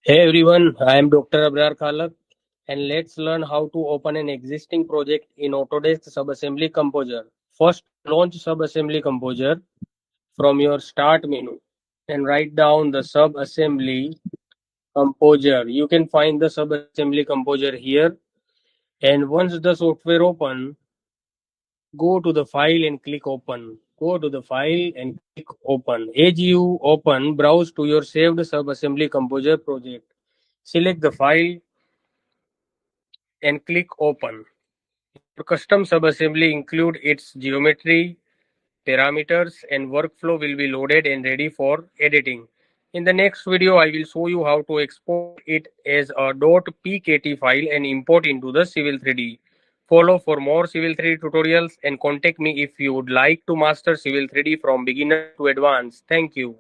Hey everyone, I am Dr. Abrar Khalak and let's learn how to open an existing project in Autodesk Subassembly Composer. First, launch Subassembly Composer from your Start menu and write down the Subassembly Composer. You can find the Subassembly Composer here, and once the software open, go to the file and click open. Go to the file and click open. As you open, browse to your saved Subassembly Composer project. Select the file and click open. Your custom subassembly include its geometry, parameters, and workflow will be loaded and ready for editing. In the next video, I will show you how to export it as a .pkt file and import into the Civil 3D. Follow for more Civil 3D tutorials and contact me if you would like to master Civil 3D from beginner to advanced. Thank you.